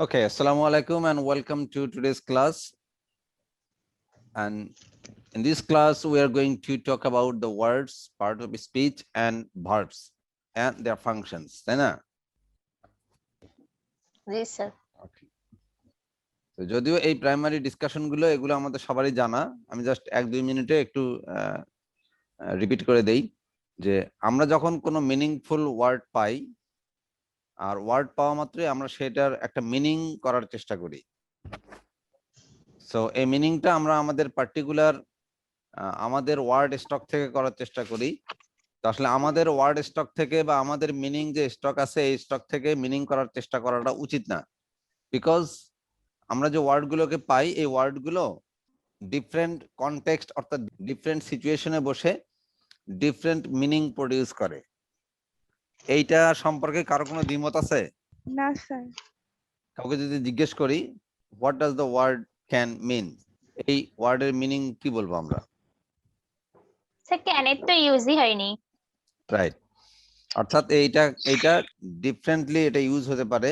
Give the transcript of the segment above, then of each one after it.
Okay, assalamu alaikum and welcome to today's class. And in this class, we are going to talk about the words, part of speech, and verbs and their functions. তাই না? জি sir. Okay. তো যদিও এই primary discussion গুলো এগুলো আমাদের সবারই জানা, আমি জাস্ট 1-2 মিনিটে একটু রিপিট করে দেই যে আমরা যখন কোনো মিনিংফুল ওয়ার্ড পাই আর ওয়ার্ড পাওয়া মাত্রই আমরা সেটার একটা মিনিং করার চেষ্টা করি। সো এই মিনিংটা আমরা আমাদের পার্টিকুলার আমাদের ওয়ার্ড স্টক থেকে করার চেষ্টা করি। তো আসলে আমাদের ওয়ার্ড স্টক থেকে বা আমাদের মিনিং যে স্টক আছে এই স্টক থেকে মিনিং করার চেষ্টা করাটা উচিত না, বিকজ আমরা যে ওয়ার্ডগুলোকে পাই এই ওয়ার্ডগুলো ডিফারেন্ট কনটেক্সট অর্থাৎ ডিফারেন্ট সিচুয়েশনে বসে ডিফারেন্ট মিনিং প্রডিউস করে। এইটা সম্পর্কে কারো কোনো দ্বিমত আছে? না স্যার। কাউকে যদি জিজ্ঞেস করি what does the word can mean, এই ওয়ার্ডের মিনিং কি বলবো আমরা? স্যার ক্যানের তো ইউজই হয়নি। রাইট, অর্থাৎ এইটা ডিফারেন্টলি এটা ইউজ হতে পারে।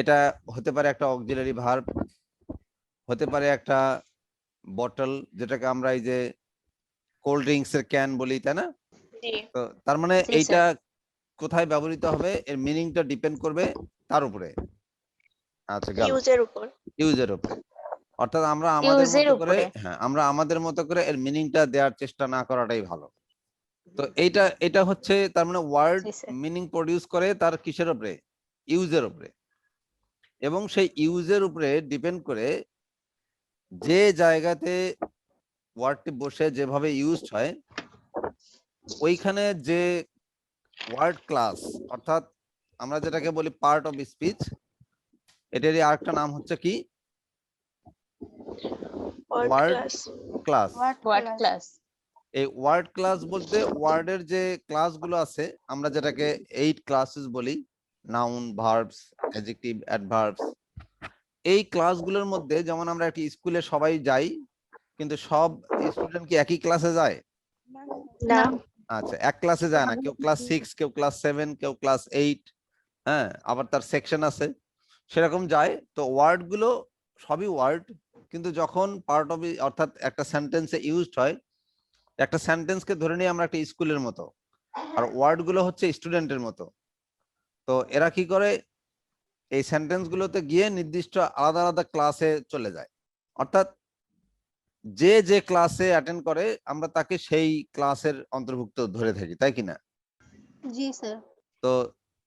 এটা হতে পারে একটা অক্সিলারি ভার্ব, হতে পারে একটা বটল, যেটাকে আমরা এই যে কোল্ড ড্রিঙ্কস এর ক্যান বলি, তাই না? তো তার মানে এইটা কোথায় ব্যবহৃত হবে এর মিনিংটা ডিপেন্ড করবে তার উপরে। আচ্ছা, গেল ইউজের উপরে। অর্থাৎ আমরা আমাদের মতো করে আমরা আমাদের মতো করে এর মিনিংটা দেওয়ার চেষ্টা না করাটাই ভালো। তো এটা হচ্ছে তার মানে ওয়ার্ড মিনিং প্রডিউস করে তার কিসের উপরে? ইউজের উপরে। এবং সেই ইউজের উপরে ডিপেন্ড করে যে জায়গাতে ওয়ার্ডটি বসে যেভাবে ইউজড হয় ওইখানে যে ওয়ার্ড ক্লাস অর্থাৎ আমরা যেটাকে বলি পার্ট অফ স্পিচ, এটারই আরেকটা নাম হচ্ছে কি? Word class. এই ওয়ার্ড ক্লাস বলতে ওয়ার্ডের যে ক্লাসগুলো আছে আমরা যেটাকে 8 ক্লাসেস বলি, নাউন, ভার্বস, অ্যাডজেক্টিভ, অ্যাডভার্বস। এই ক্লাসগুলোর মধ্যে যেমন আমরা একটা স্কুলে সবাই যাই, কিন্তু সব স্টুডেন্ট কি একই ক্লাসে যায়? না। আচ্ছা, এক ক্লাসে যায় না, কেউ ক্লাস 6, কেউ ক্লাস 7, কেউ ক্লাস 8, হ্যাঁ, আবার তার সেকশন আছে, সেরকম যায়। তো ওয়ার্ড গুলো সবই ওয়ার্ড, কিন্তু যখন পার্ট অফ অর্থাৎ একটা সেন্টেন্সে ইউজড হয়, একটা সেন্টেন্সকে ধরে নিয়ে আমরা একটা স্কুলের মতো, আর ওয়ার্ড গুলো হচ্ছে স্টুডেন্টের মতো। তো এরা কি করে, এই সেন্টেন্স গুলোতে গিয়ে নির্দিষ্ট আলাদা আলাদা ক্লাসে চলে যায়। অর্থাৎ যে যে ক্লাসে অ্যাটেন্ড করে আমরা তাকে সেই ক্লাসের অন্তর্ভুক্ত ধরে থাকি, তাই কিনা? জি স্যার। তো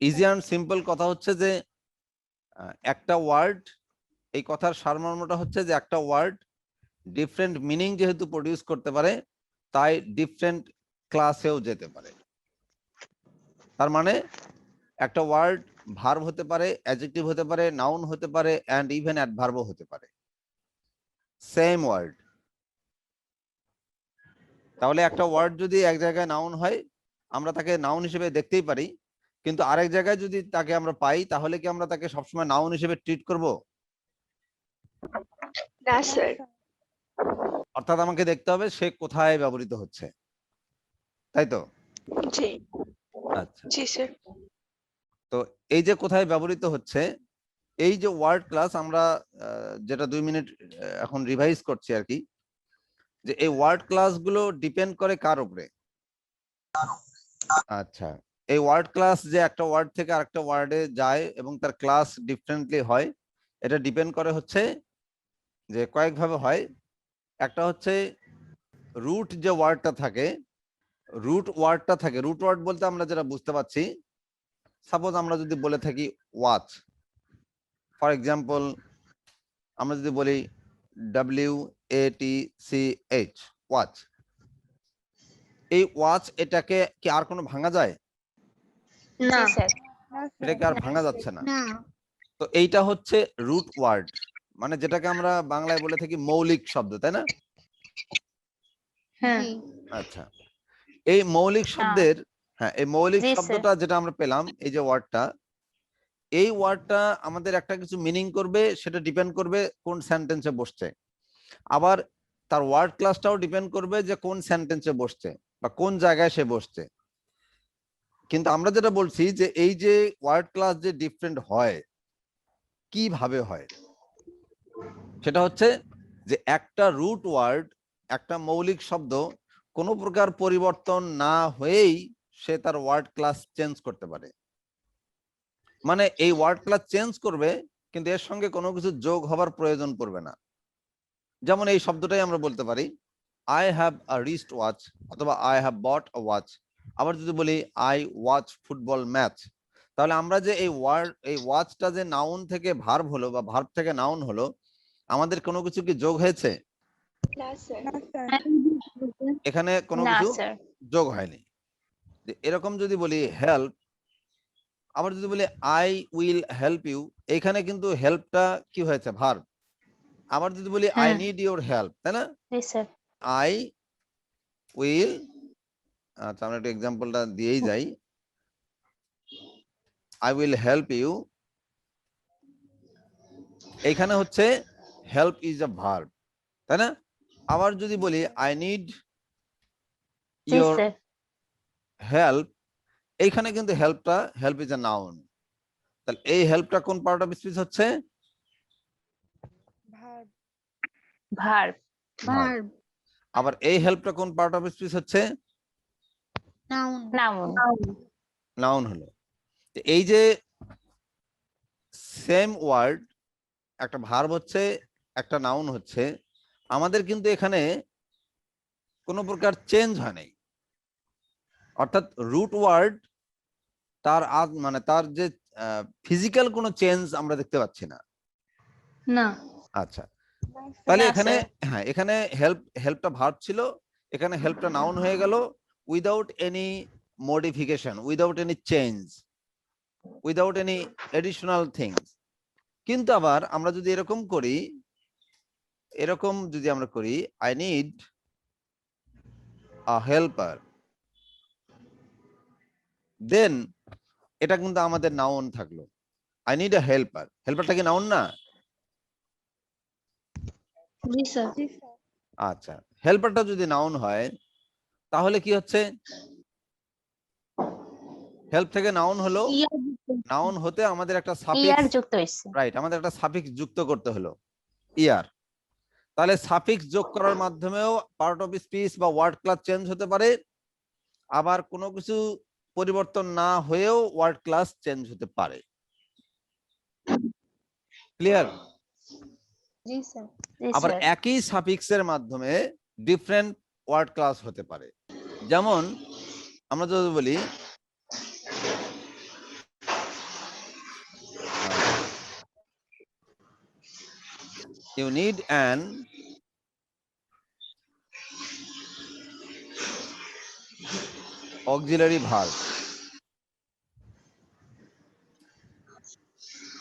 ইজি অ্যান্ড সিম্পল কথা হচ্ছে যে একটা ওয়ার্ড, এই কথার সারমর্মটা হচ্ছে যে একটা ওয়ার্ড ডিফারেন্ট মিনিং যেহেতু প্রডিউস করতে পারে তাই ডিফারেন্ট ক্লাসেও যেতে পারে। তার মানে একটা ওয়ার্ড ভার্ব হতে পারে, অ্যাডজেক্টিভ হতে পারে, নাউন হতে পারে, অ্যান্ড ইভেন অ্যাডভার্বও হতে পারে, সেম ওয়ার্ড। তাহলে একটা ওয়ার্ড যদি এক জায়গায় নাউন হয় আমরা তাকে নাউন হিসেবে দেখতেই পারি, কিন্তু আরেক জায়গায় যদি তাকে আমরা পাই তাহলে কি আমরা তাকে সবসময় নাউন হিসেবে ট্রিট করব? না স্যার। অর্থাৎ আমাকে দেখতে হবে সে কোথায় ব্যবহৃত হচ্ছে, তাই তো? জি। আচ্ছা, জি স্যার। তো এই যে কোথায় ব্যবহৃত হচ্ছে, এই যে ওয়ার্ড ক্লাস আমরা যেটা 2 মিনিট এখন রিভাইজ করছি আর কি, যে এই ওয়ার্ড ক্লাস গুলো ডিপেন্ড করে কার উপরে? আচ্ছা, এই ওয়ার্ড ক্লাস যে একটা ওয়ার্ড থেকে আরেকটা ওয়ার্ডে যায় এবং তার ক্লাস ডিফারেন্টলি হয়, এটা ডিপেন্ড করে হচ্ছে যে কয়েকভাবে হয়। একটা হচ্ছে রুট যে ওয়ার্ডটা থাকে, রুট ওয়ার্ড বলতে আমরা যেটা বুঝতে পারছি, সাপোজ আমরা যদি বলে থাকি ওয়াচ, ফর এক্সাম্পল আমরা যদি বলি WATCH, ওয়াচ, এই ওয়াচ এটাকে কি আর কোনো ভাঙা যায়? না স্যার। এটাকে আর ভাঙা যাচ্ছে না। তো এইটা হচ্ছে রুট ওয়ার্ড, মানে যেটাকে আমরা বাংলায় বলে থাকি মৌলিক শব্দ, তাই না? হ্যাঁ। আচ্ছা, এই মৌলিক শব্দের, হ্যাঁ, এই মৌলিক জি, স্যার। শব্দটা যেটা আমরা পেলাম, এই যে ওয়ার্ডটা, এই ওয়ার্ডটা আমাদের একটা কিছু মিনিং করবে, সেটা ডিপেন্ড করবে কোন সেন্টেন্সে বসছে। আবার তার ওয়ার্ড ক্লাসটাও ডিপেন্ড করবে যে কোন সেন্টেন্সে বসছে বা কোন জায়গায় সে বসছে। কিন্তু আমরা যেটা বলছি যে এই যে ওয়ার্ড ক্লাস যে ডিফারেন্ট হয়, কিভাবে হয়, সেটা হচ্ছে যে একটা রুট ওয়ার্ড, একটা মৌলিক শব্দ কোনো প্রকার পরিবর্তন না হয়েই সে তার ওয়ার্ড ক্লাস চেঞ্জ করতে পারে। মানে এই ওয়ার্ড ক্লাস চেঞ্জ করবে কিন্তু এর সঙ্গে কোনো কিছু যোগ হবার প্রয়োজন পড়বে না। যেমন এই শব্দটাই আমরা বলতে পারি I have a wrist watch অথবা I have bought a watch. আবার যদি বলি আই ওয়াচ ফুটবল ম্যাচ, তাহলে আমরা যে এই ওয়াচটা যে নাউন থেকে ভার্ব হলো বা ভার্ব থেকে নাউন হলো, আমাদের কোনো কিছু কি যোগ হয়েছে? না স্যার। এখানে কোনো না কিছু স্যার। যোগ হয়নি। এরকম যদি বলি হেল্প, আবার যদি বলি আই উইল হেল্প ইউ, এখানে কিন্তু হেল্পটা কি হয়েছে? ভার্ব। আবার যদি বলি আই নিড ইউর হেল্প, তাই না? জি স্যার। আই উইল, আচ্ছা আমরা একটা এক্সাম্পলটা দিয়েই যাই, আই উইল হেল্প ইউ, এইখানে হচ্ছে হেল্প ইজ আ ভার্ব, তাই না? আবার যদি বলি I need G your sir. Help, এইখানে কিন্তু হেল্প ইজ আ নাউন। তাহলে এই হেল্পটা কোন পার্ট অফ স্পিচ হচ্ছে? ভার্ব। ভার্ব। আবার এই হেল্পটা কোন পার্ট অফ স্পিচ হচ্ছে? নাউন। নাউন। নাউন হলো। তো এই যে সেম ওয়ার্ড, একটা ভার্ব হচ্ছে, একটা নাউন হচ্ছে, আমাদের কিন্তু এখানে কোনো প্রকার চেঞ্জ হয় নাই। অর্থাৎ রুট ওয়ার্ড মানে তার যে ফিজিক্যাল কোনো চেঞ্জ আমরা দেখতে পাচ্ছি না। না। আচ্ছা, তাহলে না, এখানে স্যার। হ্যাঁ, এখানে হেল্পটা ভার্ব ছিল, এখানে হেল্পটা নাউন হয়ে গেল without any modification, without any change, without any additional things. কিন্তু আবার আমরা যদি এরকম করি, এরকম যদি আমরা করি আই নিড আ হেল্পার, দেন এটা কিন্তু আমাদের নাউন থাকলো। আই নিড আ হেল্পার, হেল্পারটা কি নাউন না? জি স্যার। আচ্ছা, হেল্পারটা যদি নাউন হয় তাহলে কি হচ্ছে? হেল্প থেকে নাউন হলো, নাউন হতে আমাদের একটা ইয়ার সাফিক্স, যুক্ত হয়েছে। রাইট, আমাদের একটা সাফিক্স যুক্ত করতে হলো, ইয়ার। তাহলে সাফিক্স যোগ করার মাধ্যমেও পার্ট অফ স্পিচ বা ওয়ার্ড ক্লাস চেঞ্জ হতে পারে, আবার কোনো কিছু পরিবর্তন না হয়েও ওয়ার্ড ক্লাস চেঞ্জ হতে পারে। ক্লিয়ার? জি স্যার। জি আবার স্যার। একই সাফিক্সের মাধ্যমে ডিফারেন্ট ওয়ার্ড ক্লাস হতে পারে। যেমন আমরা যদি বলি you need an auxiliary verb,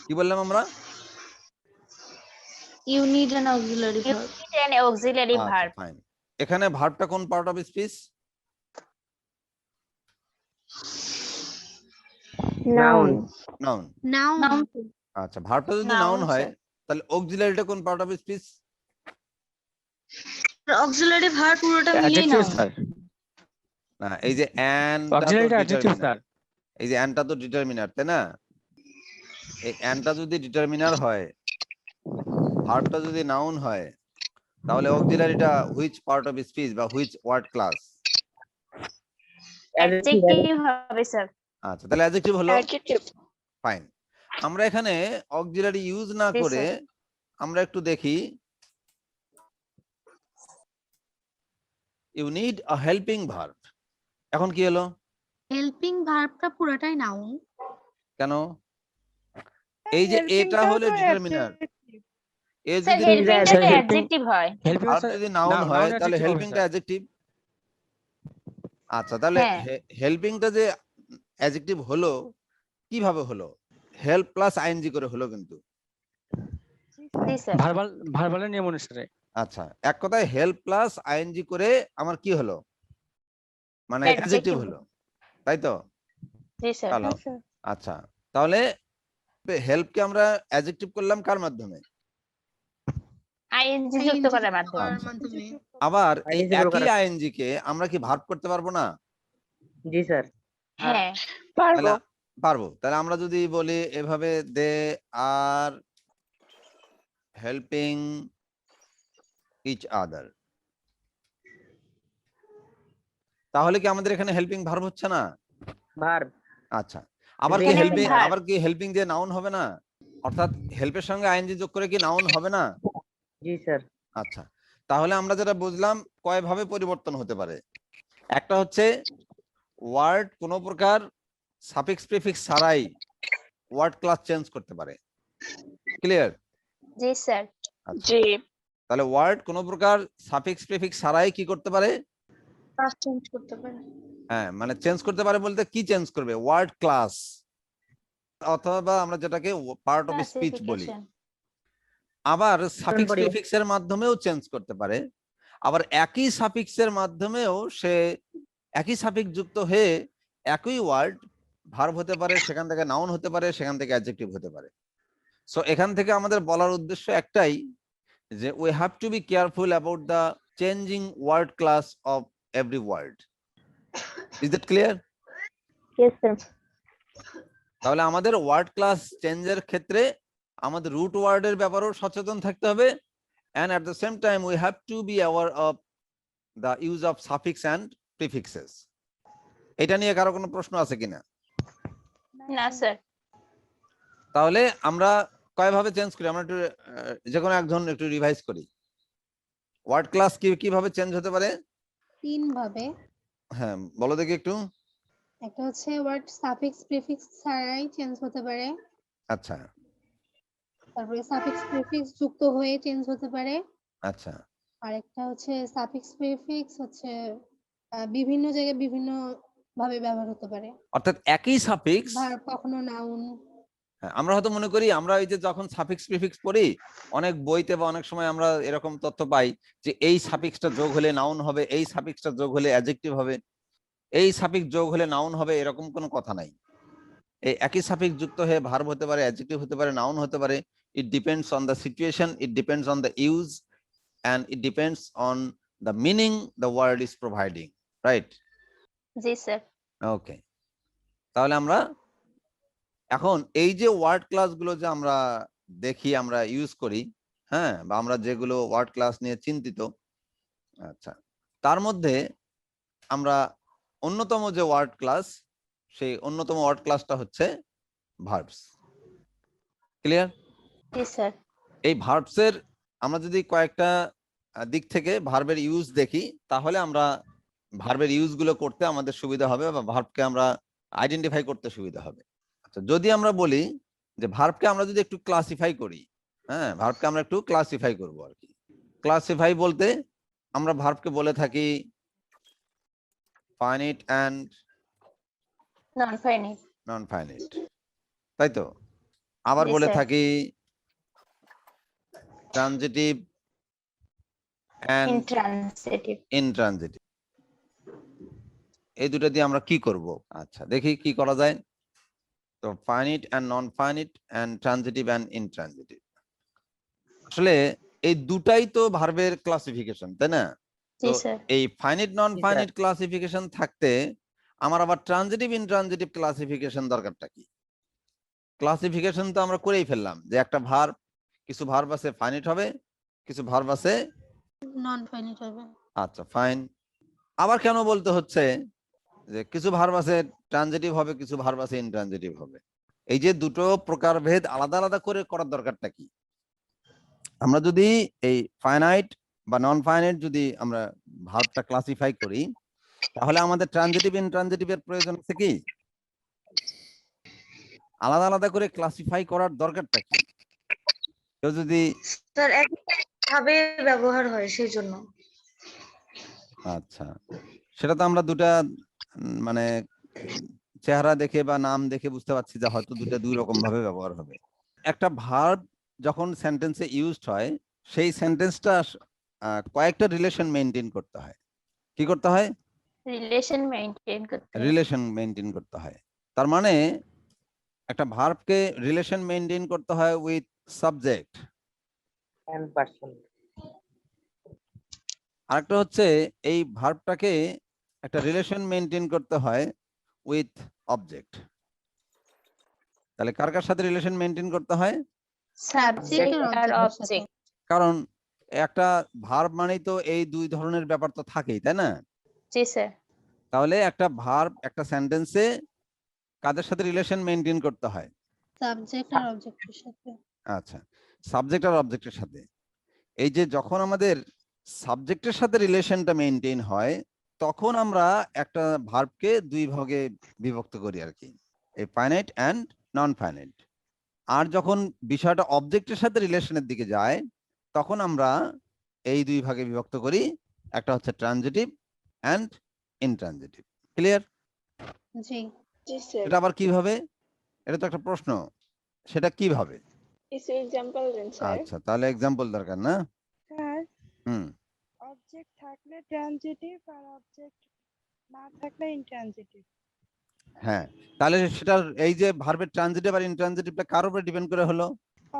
কি বললাম আমরা? You need an auxiliary You verb. need an auxiliary আচ্ছা, verb. ফাইন। এখানে ভার্বটা কোন part of speech? Noun. Noun. Noun. আচ্ছা, ভার্বটা যদি Noun, নাউন হয় sir. তাহলে অক্সিলারিটা কোন part of speech? Auxiliary verb পুরোটা মিলিয়ে নাও। না, এই যে অ্যানটা তো ডিটারমিনার, এই যে অ্যানটা তো ডিটারমিনার, তাই না? এই অ্যানটা যদি ডিটারমিনার হয়, ভার্বটা যদি নাউন হয়, তাহলে অক্সিলারিটা হুইচ পার্ট অফ স্পিচ বা হুইচ ওয়ার্ড ক্লাস? Adjective হবে স্যার। আচ্ছা, তাহলে অ্যাডজেক্টিভ হলো। Adjective. ফাইন। আমরা এখানে অক্সিলারি ইউজ না জি, করে স্যার। আমরা একটু দেখি, you need a helping verb, এখন কি হলো? Helping ভার্বটা পুরোটাই নাউন। কেন? এই যে এটা হলো ডিটারমিনার, এ স্যার যদি হেল্পিংটা তো অ্যাডজেক্টিভ হয়। ভার্ব যদি নাউন হয় তাহলে হেল্পিংটা অ্যাডজেক্টিভ। আচ্ছা, তাহলে হ্যাঁ। হেল্পিংটা যে অ্যাডজেক্টিভ হলো, কিভাবে হলো? হেল্প প্লাস আইএনজি করে হলো কিন্তু। জি স্যার। ভার্বালের নিয়ম অনুসারে। আচ্ছা, এক কথায় হেল্প প্লাস আইএনজি করে আমার কি হলো? মানে Adjective অ্যাডজেক্টিভ হলো, তাই তো? জি স্যার। ভালো। আচ্ছা, তাহলে হেল্পকে আমরা অ্যাডজেক্টিভ করলাম কার মাধ্যমে? আইএনজি যুক্ত করার মাধ্যমে। আচ্ছা। আবার এই একই আইএনজি কে আমরা কি ভার্ব করতে পারবো না? জি স্যার। হ্যাঁ তাহলে পারবো। তাহলে আমরা যদি বলি এভাবে দে আর helping each other. তাহলে কি আমাদের এখানে হেল্পিং ভার্ব হচ্ছে না? ভার্ব। আচ্ছা, আবার কি এখানে হেল্পিং verb। আবার কি হেল্পিং দিয়ে নাউন হবে না? অর্থাৎ হেল্পের সঙ্গে আইএনজি যোগ করে কি নাউন হবে না? জি স্যার। আচ্ছা, তাহলে আমরা যেটা বুঝলাম কয় ভাবে পরিবর্তন হতে পারে। একটা হচ্ছে ওয়ার্ড কোনো প্রকার সাফিক্স প্রিফিক্স ছাড়াই ওয়ার্ড ক্লাস চেঞ্জ করতে পারে। ক্লিয়ার? জি স্যার। জি। তাহলে ওয়ার্ড কোনো প্রকার সাফিক্স প্রিফিক্স ছাড়াই কি করতে পারে? ক্লাস চেঞ্জ করতে পারে। হ্যাঁ, মানে চেঞ্জ করতে পারে বলতে কি চেঞ্জ করবে? ওয়ার্ড ক্লাস, অথবা আমরা যেটাকে পার্ট অফ স্পিচ বলি। Classification। আবার সাফিক্স পরিবর্তন। প্রিফিক্স এর মাধ্যমেও চেঞ্জ করতে পারে। আবার একই সাফিক্স এর মাধ্যমেও সে একই সাফিক্স যুক্ত হয়ে একই ওয়ার্ড ভার্ব হতে পারে, সেখান থেকে নাউন হতে পারে, সেখান থেকে অ্যাডজেক্টিভ হতে পারে। সো এখান থেকে আমাদের বলার উদ্দেশ্য একটাই, যে we have to be careful about the changing word class of every word. Is that clear? Yes sir। তাহলে আমাদের ওয়ার্ড ক্লাস চেঞ্জের ক্ষেত্রে আমাদের রুট ওয়ার্ডের ব্যাপারেও সচেতন থাকতে হবে, and at the same time we have to be aware of the use of suffix and prefixes. এটা নিয়ে কারো কোনো প্রশ্ন আছে কিনা? না স্যার। তাহলে আমরা কয়ভাবে চেঞ্জ করি? আমরা একটু যে কোনো একজন একটু রিভাইজ করি। ওয়ার্ড ক্লাস কিভাবে চেঞ্জ হতে পারে? 3 ভাবে। হ্যাঁ, বলো দেখি একটু। একটা হচ্ছে ওয়ার্ড সাফিক্স প্রিফিক্স ছাড়াই চেঞ্জ হতে পারে। আচ্ছা তারপরে সাফিক্স প্রিফিক্স যুক্ত হয়ে চেঞ্জ হতে পারে। আচ্ছা, আর একটা হচ্ছে সাফিক্স প্রিফিক্স হচ্ছে বিভিন্ন জায়গায় বিভিন্ন ভাবে ব্যবহার হতে পারে। অর্থাৎ একই সাফিক্স, ভার্ব কখনো নাউন। আমরা হয়তো মনে করি আমরা এই যে যখন সাফিক্স প্রিফিক্স পড়ি অনেক বইতে বা অনেক সময় আমরা এরকম তথ্য পাই যে এই সাফিক্সটা যোগ হলে নাউন হবে, এই সাফিক্সটা যোগ হলে অ্যাডজেক্টিভ হবে, এই সাফিক্স যোগ হলে নাউন হবে, এরকম কোনো কথা নাই। এই একই সাফিক্স যুক্ত হয়ে ভার্ব হতে পারে, অ্যাডজেক্টিভ হতে পারে, নাউন হতে পারে। It depends on the situation, it depends on the use, and it depends on the meaning the word is providing, right? G sir. Okay, তাহলে আমরা এখন এই যে ওয়ার্ড ক্লাসগুলো যে আমরা দেখি, আমরা ইউজ করি, হ্যাঁ, বা আমরা যেগুলো ওয়ার্ড ক্লাস নিয়ে চিন্তিত, আচ্ছা, তার মধ্যে আমরা অন্যতম যে ওয়ার্ড ক্লাস, সেই অন্যতম ওয়ার্ড ক্লাসটা হচ্ছে ভার্বস। ক্লিয়ার? জি স্যার। এই ভার্বসের আমরা যদি কয়েকটা দিক থেকে ভার্বের ইউজ দেখি, তাহলে আমরা ভার্বের ইউজ গুলো করতে আমাদের সুবিধা হবে, বা ভার্বকে আমরা আইডেন্টিফাই করতে সুবিধা হবে। আচ্ছা, যদি আমরা বলি যে ভার্বকে আমরা যদি একটু ক্লাসিফাই করি, হ্যাঁ, ভার্বকে আমরা একটু ক্লাসিফাই করব আর কি। ক্লাসিফাই বলতে আমরা ভার্বকে বলে থাকি finite and non finite. Non finite, তাই তো? আবার জি বলে স্যার। থাকি ট্রানজিটিভ and ইন্ট্রান্সিটিভ। intransitive। এই দুটো দিয়ে আমরা কি করব? আচ্ছা, দেখি কি করা যায়। তো finite and non finite and transitive and intransitive, আসলে এই দুটাই তো ভার্বের ক্লাসিফিকেশন, তাই না? জি তো স্যার। এই ফাইনাইট নন ফাইনাইট ক্লাসিফিকেশন থাকতে আমার আবার ট্রানজিটিভ ইনট্রানজিটিভ ক্লাসিফিকেশন দরকারটা কি? ক্লাসিফিকেশন তো আমরা করেই ফেললাম যে একটা ভার্ব, কিছু ভার্ব আছে ফাইনাইট হবে, কিছু ভার্ব আছে নন ফাইনাইট হবে। আচ্ছা, ফাইন। আবার কেন বলতে হচ্ছে যে কিছু ভার্ব আছে ট্রানজিটিভ হবে, কিছু ভার্ব আছে ইনট্রানজিটিভ হবে? এই যে দুটো প্রকারভেদ আলাদা আলাদা করে করার দরকারটা কি? আমরা যদি এই ফাইনাইট বা নন ফাইনাইট যদি আমরা ভার্বটা ক্লাসিফাই করি, তাহলে আমাদের ট্রানজিটিভ ইনট্রানজিটিভের প্রয়োজন আছে কি? আলাদা আলাদা করে ক্লাসিফাই করার দরকারটা কি? কেউ যদি স্যার একভাবে ব্যবহার হয় সেই জন্য। আচ্ছা, সেটা তো আমরা দুটা মানে চেহারা দেখে বা নাম দেখে বুঝতে পারছি যে হয়তো দুটা দুই রকম ভাবে ব্যবহার হবে। একটা ভার্ব যখন সেন্টেন্সে ইউজড হয়, সেই সেন্টেন্সটা কয়েকটা রিলেশন মেইনটেইন করতে হয়। কি করতে হয়? রিলেশন মেইনটেইন করতে হয়। রিলেশন মেইনটেইন করতে হয়। তার মানে একটা ভার্বকে রিলেশন মেইনটেইন করতে হয় উইথ সাবজেক্ট এন্ড পারসন। আরেকটা হচ্ছে এই ভার্বটাকে একটা রিলেশন মেইনটেইন করতে হয় উইথ অবজেক্ট। তাহলে কার কার সাথে রিলেশন মেইনটেইন করতে হয়? সাবজেক্ট আর অবজেক্ট। কারণ একটা ভার্ব মানেই তো এই দুই ধরনের ব্যাপার তো থাকেই, তাই না? জি স্যার। তাহলে একটা ভার্ব একটা সেন্টেন্সে কাদের সাথে রিলেশন মেনটেন করতে হয়? সাবজেক্ট আর অবজেক্টের সাথে। আচ্ছা, সাবজেক্ট আর অবজেক্টের সাথে। এই যে যখন আমাদের সাবজেক্টের সাথে রিলেশনটা মেনটেন হয়, তখন আমরা একটা ভার্বকে দুই ভাগে বিভক্ত করি আর কি, এই ফাইনাইট অ্যান্ড নন ফাইনাইট। আর যখন বিষয়টা অবজেক্টের সাথে রিলেশনের দিকে যায়, তখন আমরা এই দুই ভাগে বিভক্ত করি, একটা হচ্ছে transitive and intransitive. Clear? G. G sir, এটা আবার কিভাবে? এটা তো একটা প্রশ্ন, সেটা কিভাবে? কিছু এক্সাম্পল দেন স্যার। আচ্ছা, তাহলে এক্সাম্পল দরকার না? স্যার, হুম, অবজেক্ট থাকলে ট্রানজিটিভ আর অবজেক্ট না থাকলে ইনট্রানজিটিভ। হ্যাঁ, তাহলে সেটার এই যে ভার্বের ট্রানজিটিভ আর ইনট্রানজিটিভটা কার উপরে ডিপেন্ড করে হলো?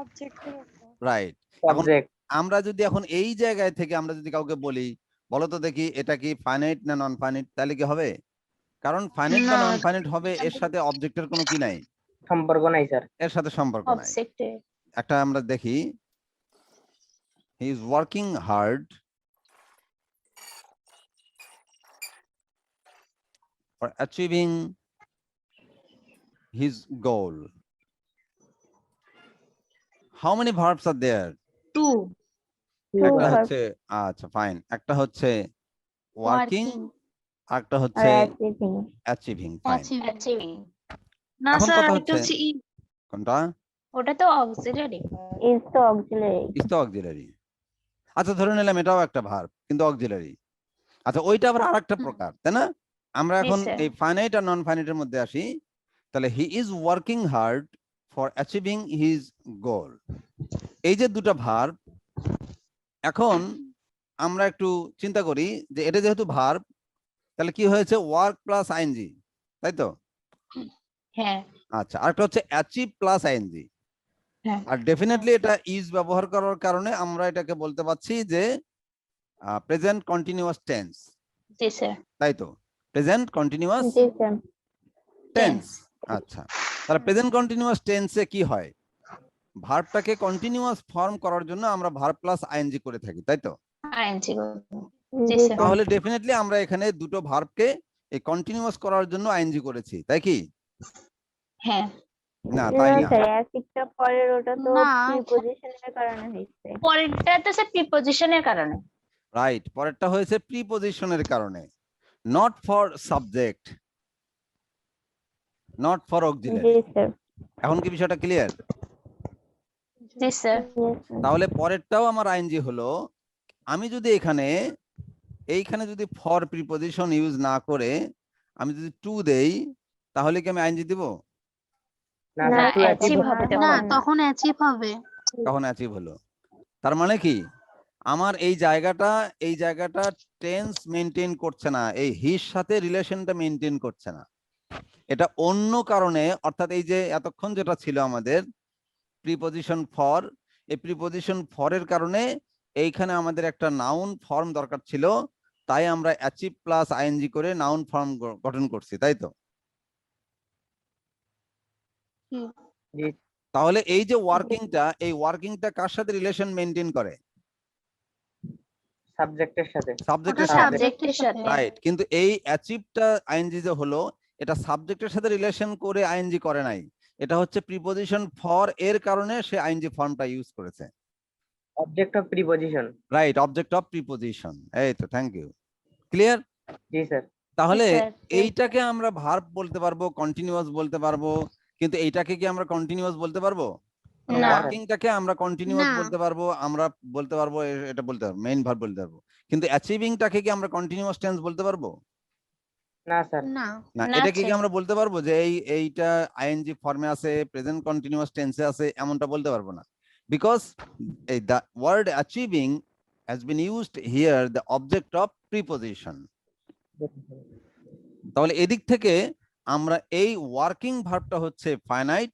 অবজেক্টের উপর। রাইট। এখন সাবজেক্ট। আমরা যদি এখন এই জায়গায় থেকে আমরা যদি কাউকে বলি, বলো তো দেখি এটা কি ফাইনাইট না নন ফাইনাইট, তাহলে কি হবে? কারণ ফাইনাইট বা না, নন ফাইনাইট হবে, এর সাথে অবজেক্টের কোনো কি নাই, সম্পর্ক নাই স্যার। এর সাথে সম্পর্ক নাই। অবজেক্টে। একটা আমরা দেখি, he is working hard for achieving his goal. How many verbs are there? Two একটা হচ্ছে, আচ্ছা ফাইন, একটা হচ্ছে ওয়ার্কিং, আরেকটা হচ্ছে অ্যাচিভিং। Fine, achieving. না এখন স্যার, কথা এটা হচ্ছে হচ্ছে কোনটা? ওটা তো অক্সিলারি। ইজ তো অক্সিলারি। আচ্ছা, ধরে নিলাম এটাও একটা ভার্ব কিন্তু অক্সিলারি। আচ্ছা, ওইটা আবার আরেকটা প্রকার, তাই না? আমরা জি এখন স্যার। এই ফাইনাইট আর নন ফাইনাইটের মধ্যে আসি। তাহলে হি is working hard for achieving his গোল, এই যে দুটো ভার্ব। এখন আমরা একটু চিন্তা করি যে এটা যেহেতু ভার্ব, তাহলে কি হয়েছে? ওয়ার্ক প্লাস আইএনজি, তাই তো? হ্যাঁ। আচ্ছা, আরেকটা হচ্ছে অ্যাচিভ প্লাস আইএনজি। হ্যাঁ। আর ডেফিনেটলি এটা ইজ ব্যবহার করার কারণে আমরা এটাকে বলতে পারছি যে প্রেজেন্ট কন্টিনিউয়াস টেন্স, জি স্যার। তাই তো? Present continuous tense. টেন্স। আচ্ছা, তাহলে প্রেজেন্ট কন্টিনিউয়াস টেন্সে কি হয়? ভার্বটাকে কন্টিনিউয়াস ফর্ম করার জন্য আমরা ভার্ব প্লাস আইএনজি করে থাকি, তাই তো? আইএনজি। জি স্যার। তাহলে ডেফিনেটলি আমরা এখানে দুটো ভার্বকে এই কন্টিনিউয়াস করার জন্য আইএনজি করেছি, তাই কি? হ্যাঁ। না, তাই না। পরের ওটা তো না, প্রিপজিশনের কারণে হয়েছে। পরেরটা তো স্যার প্রিপজিশনের কারণে। রাইট, পরেরটা হয়েছে প্রিপজিশনের কারণে, not for subject, not for auxiliary. G sir. এখন কি বিষয়টা ক্লিয়ার? জি স্যার। তাহলে পরেরটাও আমার আইএনজি হলো। আমি যদি এইখানে যদি ফর প্রিপজিশন ইউজ না করে আমি যদি টু দেই, তাহলে কি আমি আইএনজি দিব? না না, স্যার, টু অ্যাচিভ অ্যাচিভ। হবে না, তখন। তখন অ্যাচিভ হবে। তখন অ্যাচিভ হলো। তার মানে কি, আমার এই জায়গাটা টেন্স মেনটেন করছে না, এই হির সাথে রিলেশনটা মেনটেন করছে না, এটা অন্য কারণে। অর্থাৎ এই যে এতক্ষণ যেটা ছিল আমাদের প্রিপজিশন ফর, এই প্রিপজিশন ফরের কারণে এইখানে আমাদের একটা নাউন ফর্ম দরকার ছিল, তাই আমরা অ্যাচিভ প্লাস আইএনজি করে নাউন ফর্ম গঠন করছি, তাই তো? জি তাহলে এই যে এই ওয়ার্কিংটা কার সাথে রিলেশন মেনটেন করে? সাবজেক্টের সাথে। সাবজেক্টের ওটা সাথে, সাবজেক্টের সাথে। রাইট। কিন্তু এই অ্যাচিভটা আইএনজি যে হলো, এটা সাবজেক্টের সাথে রিলেশন করে আইএনজি করে নাই, এটা হচ্ছে প্রিপজিশন ফর এর কারণে সে আইএনজি ফর্মটা ইউজ করেছে। Object of preposition. Right, object of preposition. এই তো, থ্যাংক ইউ। ক্লিয়ার? জি স্যার। তাহলে জি, স্যার। এইটাকে আমরা ভার্ব বলতে পারবো, কন্টিনিউয়াস বলতে পারবো, কিন্তু এইটাকে কি আমরা কন্টিনিউয়াস বলতে পারবো? না। ওয়ার্কিংটাকে আমরা কন্টিনিউয়াস না। বলতে পারবো, আমরা বলতে পারবো এটা বলতে পারবো, মেইন ভার্ব বলতে পারবো, কিন্তু অ্যাচিভিংটাকে কি আমরা কন্টিনিউয়াস টেন্স বলতে পারবো? না স্যার। না। না। না, এটাকে কি স্যার। আমরা বলতে পারবো যে এইটা আইএনজি ফর্মে আছে, প্রেজেন্ট কন্টিনিউয়াস টেন্সে আছে, এমনটা বলতে পারবো না, বিকজ এই the word achieving has been used here the object of preposition. তাহলে এদিক থেকে আমরা এই ওয়ার্কিং ভার্বটা হচ্ছে ফাইনাইট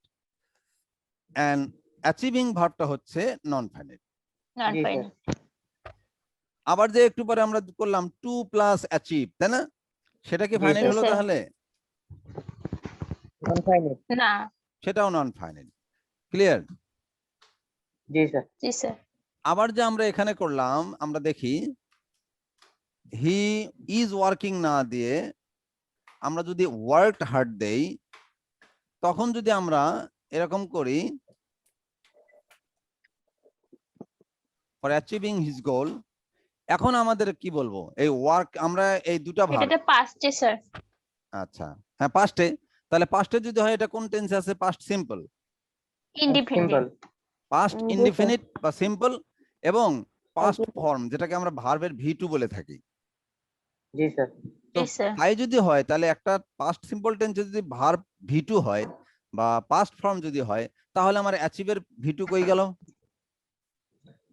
এন্ড অ্যাচিভিং ভার্বটা হচ্ছে non finite. Not G, fine. আবার যে একটু পরে আমরা করলাম টু প্লাস অ্যাচিভ, তাই না? সেটা কি জি, ফাইনাইট স্যার। হলো? তাহলে নন ফাইনাইট। না। সেটাও নন ফাইনাইট। ক্লিয়ার? জি স্যার। জি স্যার। আবার যে আমরা এখানে করলাম, আমরা দেখি হি ইজ ওয়ার্কিং না দিয়ে আমরা যদি ওয়ার্কড হার্ড দেই, তখন যদি আমরা এরকম করি ফর অ্যাচিভিং হিজ গোল, এখন আমাদের কি বলবো? এই ওয়ার্ক আমরা এই দুটো ভার্ব, এটাতে পাস্টে স্যার। আচ্ছা হ্যাঁ পাস্টে, তাহলে পাস্টে যদি হয় এটা কোন টেন্সে আছে? Past simple, simple. Independent. Past জি, স্যার। ইনডিফিনিট বা সিম্পল, এবং পাস্ট জি, স্যার। ফর্ম যেটাকে আমরা ভার্বের ভি2 বলে থাকি। জি স্যার। তো জি স্যার। তাই যদি হয় তাহলে একটা পাস্ট সিম্পল টেন্সে যদি ভার্ব ভি2 হয় বা পাস্ট ফর্ম যদি হয়, তাহলে আমার অ্যাচিভের ভি2 কই গেল?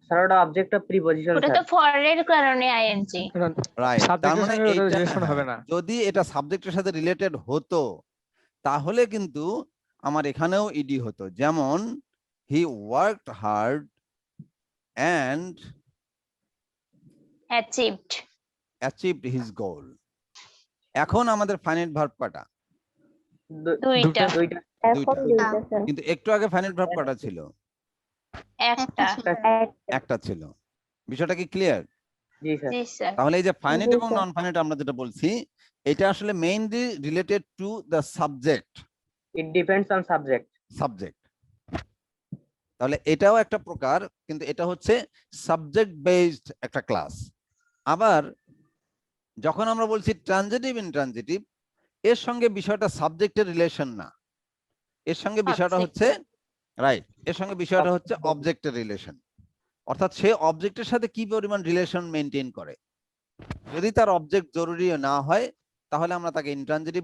স্যার ওটা অবজেক্ট অফ প্রিপজিশন ওটা স্যার। তো ফর এর কারণে আইএনজি। রাইট, তার সাবজেক্টের মানে সঙ্গে ওটা এইটা রিলেশন হবে না। যদি এটা সাবজেক্টের সাথে রিলেটেড হতো তাহলে কিন্তু আমার এখানেও ইডি হতো, যেমন হি worked hard and achieved. Achieved his goal. এখন আমাদের ফাইনাইট ভার্ব কটা? দুইটা। দুইটা। এখন দুইটা। দুইটা স্যার। কিন্তু একটু আগে ফাইনাইট ভার্ব কটা ছিল? একটা। ছিল। একটা ছিল। বিষয়টা কি ক্লিয়ার? জি স্যার। জি স্যার। তাহলে এই যে ফাইনাইট জি, এবং স্যার। নন ফাইনাইট আমরা যেটা বলছি, এটা আসলে mainly related to the subject. It depends on subject. Subject, তাহলে এটাও একটা প্রকার, কিন্তু এটা হচ্ছে সাবজেক্ট বেসড একটা ক্লাস। আবার যখন আমরা বলছি ট্রানজিটিভ ইনট্রানজিটিভ, এর সঙ্গে বিষয়টা সাবজেক্টের রিলেশন না, এর সঙ্গে বিষয়টা হচ্ছে রাইট, এর সঙ্গে বিষয়টা হচ্ছে অবজেক্টের রিলেশন। অর্থাৎ সে অবজেক্টের সাথে কি পরিমাণ রিলেশন মেনটেন করে। যদি তার অবজেক্ট জরুরি না হয় তাহলে আমরা তাকে ইনট্রানজিটিভ।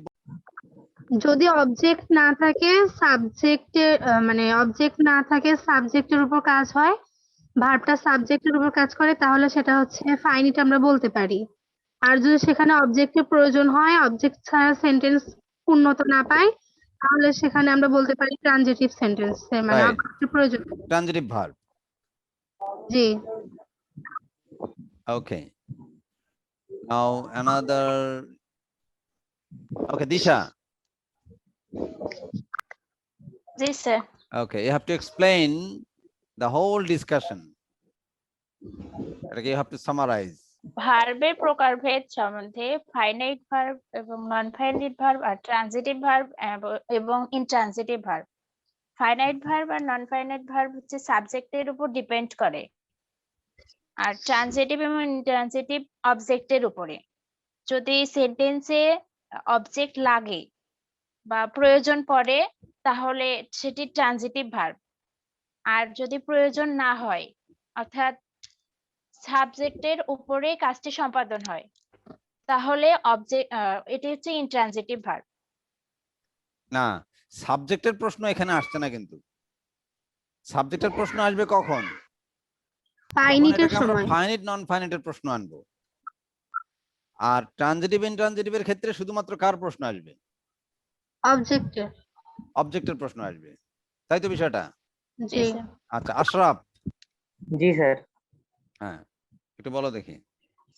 যদি অবজেক্ট না থাকে সাবজেক্টের মানে অবজেক্ট না থাকে সাবজেক্টের উপর কাজ হয়, ভার্বটা সাবজেক্টের উপর কাজ করে, তাহলে সেটা হচ্ছে ফাইনিট আমরা বলতে পারি। আর যদি সেখানে অবজেক্টের প্রয়োজন হয়, অবজেক্ট ছাড়া সেন্টেন্স পূর্ণতা না পায়, তাহলে সেখানে আমরা বলতে পারি ট্রানজিটিভ সেন্টেন্স, মানে Right. অবজেক্টের প্রয়োজন। Transitive verb. G. Okay. Now another. Okay, Disha. G sir. Okay, you have to explain the whole discussion. You have to summarize. ভার্বের প্রকারভেদ সম্বন্ধে ফাইনাইট ভার্ব এবং নন ফাইনাইট ভার্ব আর ট্রানজিটিভ ভার্ব এবং intransitive verb. Finite verb আর non finite verb হচ্ছে সাবজেক্টের উপর depend করে, আর ট্রানজিটিভ এবং ইনট্রানজিটিভ অবজেক্টের উপরে। যদি সেন্টেন্সে অবজেক্ট লাগে বা প্রয়োজন পড়ে তাহলে সেটি ট্রানজিটিভ ভার্ব, আর যদি প্রয়োজন না হয় অর্থাৎ সাবজেক্টের উপরে কাজটি সম্পাদন হয় তাহলে এটি হচ্ছে ইনট্রানজিটিভ ভার্ব। না, সাবজেক্টের প্রশ্ন এখানে আসছে না, কিন্তু সাবজেক্টের প্রশ্ন আসবে কখন? ফাইনিটের সময়। ফাইনাইট নন ফাইনাইটের প্রশ্ন আনবো। আর ট্রানজিটিভ ইনট্রানজিটিভের ক্ষেত্রে শুধুমাত্র কার প্রশ্ন আসবে? অবজেক্টের। অবজেক্টের প্রশ্ন আসবে, তাই তো বিষয়টা? জি। আচ্ছা আশরাফ, জি স্যার। হ্যাঁ একটু বলো দেখি।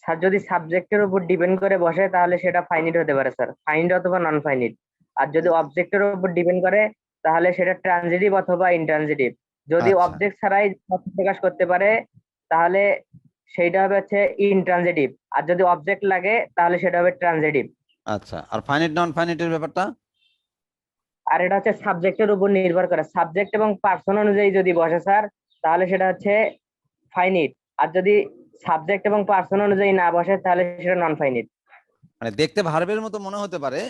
স্যার যদি সাবজেক্টের উপর ডিপেন্ড করে বসে তাহলে সেটা ফাইনিট হতে পারে স্যার, ফাইনিট অথবা নন ফাইনিট। আর যদি অবজেক্টের উপর ডিপেন্ড করে তাহলে সেটা ট্রানজিটিভ অথবা ইনট্রানজিটিভ। যদি আচ্ছা। অবজেক্ট ছাড়াই অর্থ প্রকাশ করতে পারে তাহলে সেইটা হবে হচ্ছে ইনট্রানজিটিভ, আর যদি অবজেক্ট লাগে তাহলে সেটা হবে ট্রানজিটিভ। আচ্ছা, আর ফাইনাইট নন ফাইনাইটের ব্যাপারটা? আর এটা হচ্ছে সাবজেক্টের উপর নির্ভর করে, সাবজেক্ট এবং পার্সন অনুযায়ী যদি বসে স্যার তাহলে সেটা হচ্ছে ফাইনিট, আর যদি সাবজেক্ট এবং পার্সন অনুযায়ী না বসে তাহলে সেটা নন ফাইনিট। মানে দেখতে ভার্বের মতো মনে হতে পারে,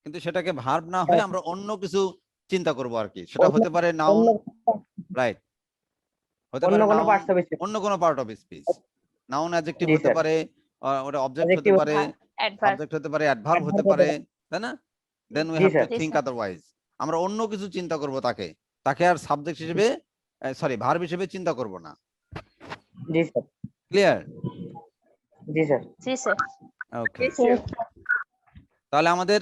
কিন্তু সেটাকে ভার্ব না হয়ে আমরা অন্য কিছু চিন্তা করব আর কি। সেটা হতে পারে নাউন, রাইট, হতে পারে অন্য কোনো noun, পার্টস অফ স্পিচ। অন্য কোনো part of speech. Noun adjective জি, হতে স্যার। পারে, ওটা অবজেক্ট হতে Adjective পারে, অ্যাডভার্ব। সাবজেক্ট হতে পারে, অ্যাডভার্ব হতে Adverb হতে পারে, তাই না? দেন উই জি, হ্যাভ টু স্যার। জি, থিংক স্যার। আদারওয়াইজ। আমরা অন্য কিছু চিন্তা করব, তাকে আর সাবজেক্ট হিসেবে সরি ভার্ব হিসেবে চিন্তা করব না। জি স্যার। ক্লিয়ার? জি স্যার। জি স্যার। ওকে, তাহলে আমাদের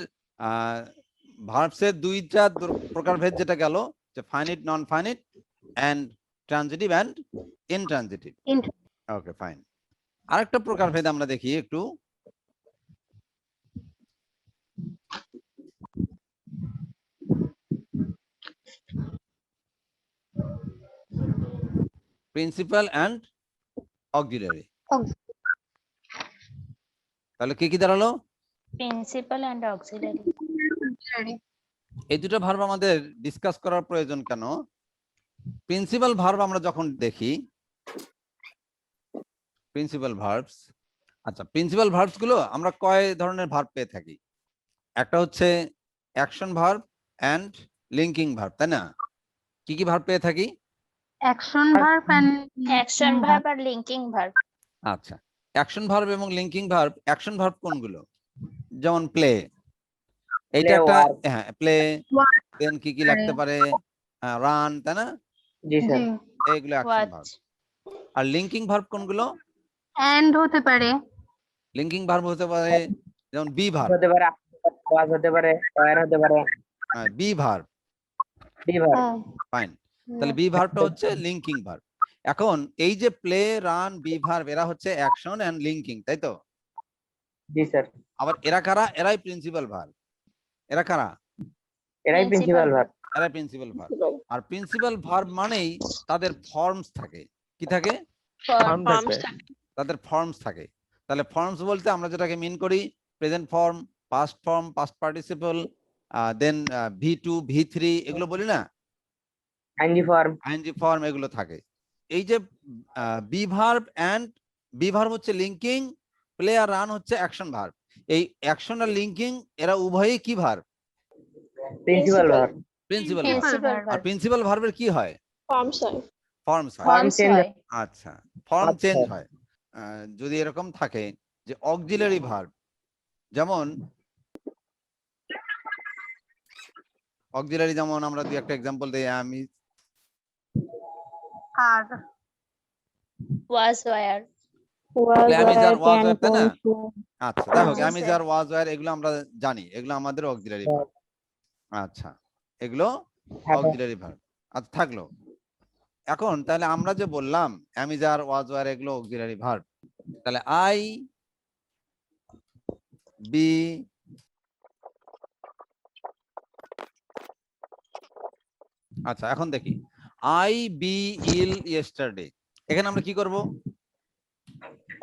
ভার্বসের দুইটা প্রকারভেদ যেটা গেল, যে finite non finite and transitive and intransitive. Okay fine. আরেকটা প্রকারভেদ আমরা দেখি একটু। Principal and auxiliary. তাহলে কি কি দাঁড়ালো? Principal and auxiliary. এই দুটো ভার্ব আমাদের ডিসকাস করার প্রয়োজন কেন? প্রিন্সিপাল ভার্ব আমরা যখন দেখি, প্রিন্সিপাল ভার্বস, আচ্ছা প্রিন্সিপাল ভার্বস গুলো আমরা কয় ধরনের ভার্ব পেয়ে থাকি? একটা হচ্ছে action verb and linking verb, তাই না? কি কি ভার্ব পেয়ে থাকি? Action verb and action verb আর লিঙ্কিং ভার্ব। আচ্ছা, অ্যাকশন ভার্ব এবং লিঙ্কিং ভার্ব। অ্যাকশন ভার্ব কোনগুলো? যেমন প্লে, এইটা Play, একটা, work. হ্যাঁ প্লে, দেন কি কি লাগতে পারে? রান, তাই না? জি স্যার। এইগুলো অ্যাকশন ভার্ব। ওয়াচ। আর লিঙ্কিং ভার্ব কোনগুলো? এন্ড হতে পারে, লিঙ্কিং ভার্ব হতে পারে যেমন বি ভার্ব, হতে পারে, ওয়াজ হতে পারে, ওয়ার হতে পারে, be verb, D verb. Fine. তাহলে বি ভার্বটা হচ্ছে লিঙ্কিং ভার্ব। এখন এই যে প্লে, রান, বি ভার্ব, এরা হচ্ছে অ্যাকশন এন্ড লিঙ্কিং, তাই তো? জি স্যার। আবার এরা কারা? এরাই প্রিন্সিপাল ভার্ব। এরা কারা? এরাই প্রিন্সিপাল ভার্ব। এরাই প্রিন্সিপাল ভার্ব। আর প্রিন্সিপাল ভার্ব মানেই তাদের ফর্মস থাকে। কি থাকে? ফার্ম থাকবে। তাদের ফর্মস থাকে। তাহলে ফর্মস বলতে আমরা যেটাকে মিন করি, present form, past form, past participle, then V2, V3, এগুলো বলি না, আইএনজি ফর্ম। আইএনজি ফর্ম, এগুলো থাকে। এই যে be verb and be verb হচ্ছে লিঙ্কিং, প্লে আর রান হচ্ছে অ্যাকশন ভার্ব। এই অ্যাকশন আর লিঙ্কিং এরা উভয়ই কি verb? Principal verb. Principal verb. Principal আর ভার্ব। প্রিন্সিপাল ভার্বের কি হয়? ফর্মস হয়। Form forms change. হয়। আচ্ছা, ফর্ম আচ্ছা। চেঞ্জ হয়। যদি এরকম থাকে যে অক্সিলারি ভার্ব, যেমন অক্সিলারি, যেমন আমরা দুই একটা एग्जांपल দেই, আমি আর ওয়াজ ওয়ার। আমি যার ওয়াজ ওয়ার, তাই না? আচ্ছা দেখো, জি, আমি স্যার। যার ওয়াজ ওয়ার, এগুলো আমরা জানি, এগুলো আমাদের অক্সিলারি ভার্ব। আচ্ছা, এগুলো অক্সিলারি ভার্ব। আচ্ছা থাকলো। এখন তাহলে আমরা যে বললাম আমি যার ওয়াজ ওয়ার, এগুলো অক্সিলারি ভার্ব। তাহলে আই, বি, আচ্ছা এখন দেখি আই বি ইল ইয়েস্টারডে, এখানে আমরা কি করব?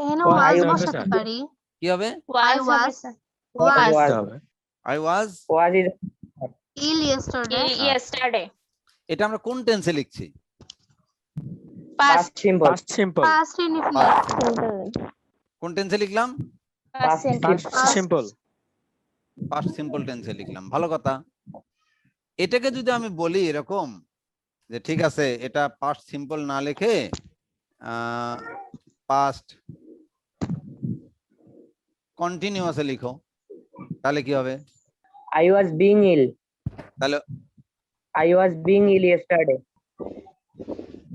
এখানে ওয়াজ ওয়াজ হবে বসাতে স্যার। পারি। কি হবে? ওয়াজ হবে was- স্যার। Was was. হবে। I was, was is ill yesterday. Yesterday. এটা আমরা কোন টেন্সে লিখছি? Past past. Simple. Past simple. Past indefinite. কোন টেন্সে লিখলাম? Past simple. Past simple. Past simple টেন্সে লিখলাম। ভালো কথা। এটাকে যদি আমি বলি এরকম যে ঠিক আছে, এটা পাস্ট সিম্পল না লিখে পাস্ট কন্টিনিউয়াসে লিখো, তাহলে কি হবে? I was being ill. তাহলে I was being ill yesterday.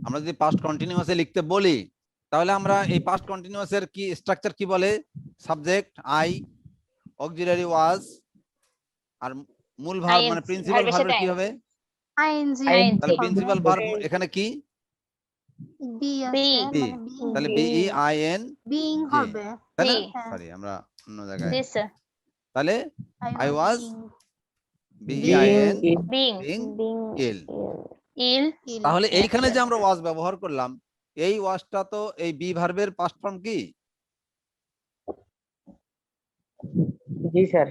আমরা যদি পাস্ট কন্টিনিউয়াসে লিখতে বলি, তাহলে আমরা এই পাস্ট কন্টিনিউয়াসের কি স্ট্রাকচার কি বলে? সাবজেক্ট আই, অক্সিলারি ওয়াজ, আর মূল ভার্ব মানে প্রিন্সিপাল ভার্বের ভার্বের সাথে কি হবে? আইএনজি। তাহলে প্রিন্সিপাল ভার্ব এখানে কি? Be be. আছে বি। মানে বি। তাহলে B E I N, being জি। হবে। তাই না? জি। হ্যাঁ। সরি, আমরা অন্য জায়গায়। জি স্যার। তাহলে I was B E being I N, ill. Being being ill. Ill. তাহলে এইখানে যে আমরা ওয়াজ ব্যবহার করলাম, এই ওয়াজটা তো এই বি ভার্বের পাস্ট ফর্ম কি? জি স্যার।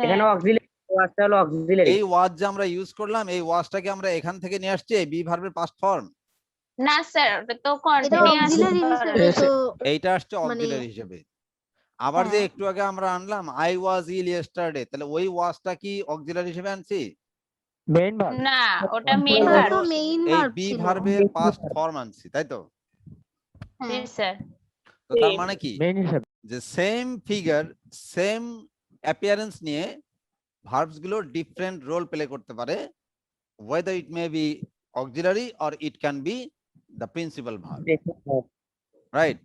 এখানে অক্সিলারি, ওয়াজটা হলো অক্সিলারি। এই ওয়াজ যে আমরা ইউজ করলাম, এই ওয়াজটাকে আমরা এখান থেকে নিয়ে আসছি, এই বি ভার্বের পাস্ট ফর্ম। না স্যার, ওটা তো এটা কন্টিনিউয়াস। অক্সিলারি হিসেবে এসে- তো এইটা আসছে অক্সিলারি হিসেবে। আবার যে হ্যাঁ। একটু আগে আমরা আনলাম আই ওয়াজ ইল ইয়েস্টারডে, তাহলে ওই ওয়াজটা কি অক্সিলারি হিসেবে আনছি? Main verb. না, ওটা মেইন ওটা ভার্ব। তো মেইন এই ভার্ব বি ছিল। ভার্বের পাস্ট ফর্ম আনছি, তাই তো? জি হ্যাঁ। স্যার। তো তার মানে কি মেইন হিসাবে। যে সেম ফিগার, সেম অ্যাপিয়ারেন্স নিয়ে ভার্বস গুলো ডিফারেন্ট রোল প্লে করতে পারে, whether it may be auxiliary or it can be the principal verb, right?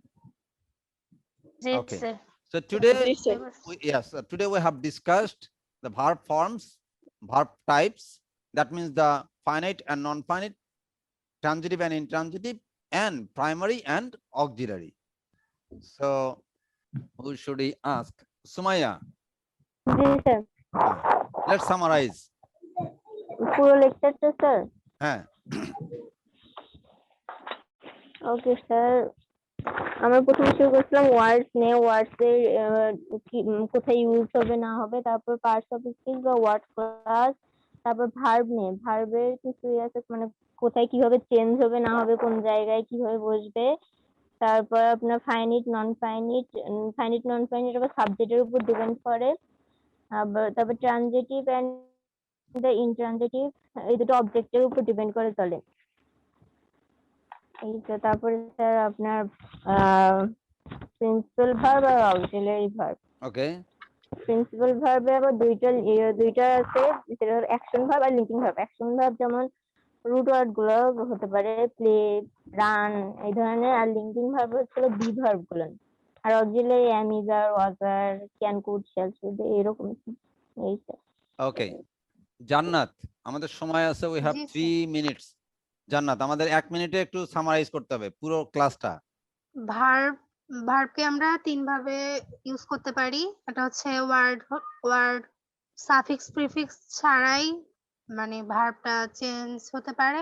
G Okay. Sir. So today today we have discussed the verb forms, verb types, that means the finite and non-finite, transitive and intransitive, and primary and auxiliary. So who should we ask? Sumaya, G sir. let's summarize. পুরো লেকচারটা sir? হ্যাঁ, okay sir, আমরা প্রথমে শুরু করছিলাম ওয়ার্ডস নিয়ে, ওয়ার্ডস এর কোথায় use হবে না হবে, তারপর পার্টস অফ স্পিচ বা ওয়ার্ড ক্লাস, তারপর ভার্ব নিয়ে, ভার্বের কিছু আছে মানে কোথায় কিভাবে চেঞ্জ হবে না হবে, কোন জায়গায় কিভাবে বসবে, তারপর আপনার finite non finite, finite non finite আবার সাবজেক্টের উপর ডিপেন্ড করে, আবার তারপর ট্রানজিটিভ এন্ড দ্য ইনট্রানজিটিভ, এই দুটো অবজেক্টের উপর ডিপেন্ড করে চলে। এই তো, তারপরে স্যার আপনার প্রিন্সিপাল ভার্ব আর অক্সিলারি ভার্ব। ওকে, প্রিন্সিপাল ভার্বে আবার দুইটা আছে, সেটা হলো অ্যাকশন ভার্ব আর লিঙ্কিং ভার্ব। অ্যাকশন ভার্ব যেমন রুট ওয়ার্ড গুলো হতে পারে প্লে, রান এই ধরনের, আর লিঙ্কিং ভার্ব হচ্ছে বি ভার্ব গুলো, আর auxiliary am, is, are, was, are, can, could, shall, should এরকম। এই স্যার। ওকে। জান্নাত, আমাদের সময় আছে, উই হ্যাভ জি, 3 মিনিটস। জান্নাত, আমাদের 1 মিনিটে একটু সামারাইজ করতে হবে পুরো ক্লাসটা। ভার্বকে আমরা 3 ভাবে ইউজ করতে পারি। এটা হচ্ছে ওয়ার্ড সাফিক্স প্রিফিক্স ছাড়াই মানে ভার্বটা চেঞ্জ হতে পারে,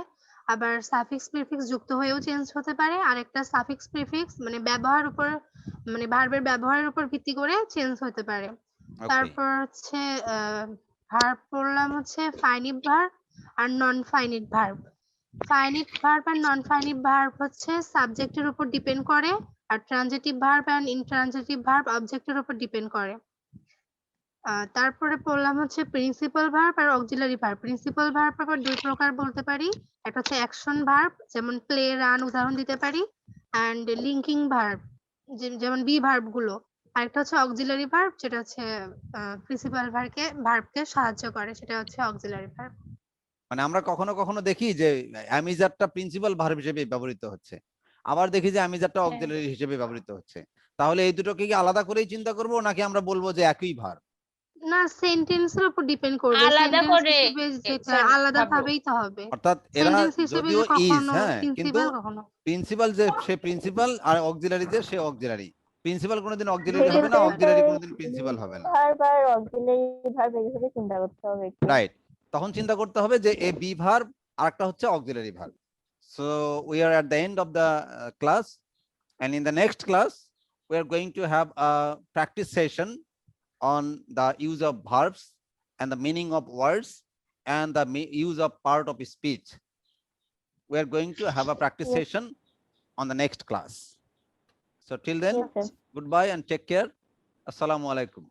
আবার সাফিক্স প্রিফিক্স যুক্ত হয়েও চেঞ্জ হতে পারে, আর একটা সাফিক্স প্রিফিক্স মানে ভার্বের ব্যবহারের উপর ভিত্তি করে চেঞ্জ হতে পারে। ওকে, তারপর হচ্ছে ভার্ব পড়লাম হচ্ছে ফাইনিট ভার্ব আর non finite verb. Finite verb আর নন ফাইনিট ভার্ব হচ্ছে সাবজেক্টের উপর ডিপেন্ড করে, আর transitive verb and intransitive verb অবজেক্টের উপর ডিপেন্ড করে। তারপরে পড়লাম হচ্ছে প্রিন্সিপাল ভার্ব আর অক্সিলারি ভার্ব। প্রিন্সিপাল ভার্ব আবার 2 প্রকার বলতে পারি, একটা হচ্ছে অ্যাকশন ভার্ব যেমন প্লে, রান উদাহরণ দিতে পারি, এন্ড লিঙ্কিং ভার্ব যেমন বি ভার্ব গুলো, আরেকটা হচ্ছে অক্সিলারি ভার্ব যেটা হচ্ছে প্রিন্সিপাল ভার্বকে সাহায্য করে, সেটা হচ্ছে অক্সিলারি ভার্ব। মানে আমরা কখনো কখনো দেখি যে অ্যামিজারটা প্রিন্সিপাল ভার্ব হিসেবে ব্যবহৃত হচ্ছে, আবার দেখি যে অ্যামিজারটা হ্যাঁ। অক্সিলারি হিসেবে ব্যবহৃত হচ্ছে। তাহলে এই দুটোকে কি আলাদা করেই চিন্তা করব, নাকি আমরা বলবো যে একই ভার্ব? না, সেন্টেন্সের উপর ডিপেন্ড করবে, আলাদা সেন্টেন্স করে হিসেবে যেটা স্যার আলাদা ভাববো। ভাবেই তো হবে। অর্থাৎ এরা সেন্টেন্স হিসেবে যদিও যে ইজ, কখনো হ্যাঁ, কিন্তু প্রিন্সিপাল কখনো প্রিন্সিপাল যে সে প্রিন্সিপাল আর অক্সিলারি যে সে অক্সিলারি। প্রিন্সিপাল কোনোদিন অক্সিলারি হবে না, সেক্ষেত্রে অক্সিলারি কোনোদিন প্রিন্সিপাল হবে না। ভার্ব আর অক্সিলারি ভার্ব এইভাবে চিন্তা করতে হবে একটু। রাইট, তখন চিন্তা করতে হবে যে এ বি ভার্ব আর একটা হচ্ছে auxiliary verb. So we are at the end of the class, and in the next class we are going to have a practice session on the use of verbs and the meaning of words and the use of part of speech. We are going to have a practice Yes. session on the next class. So till then, Yes, sir. goodbye and take care. Assalamu alaikum.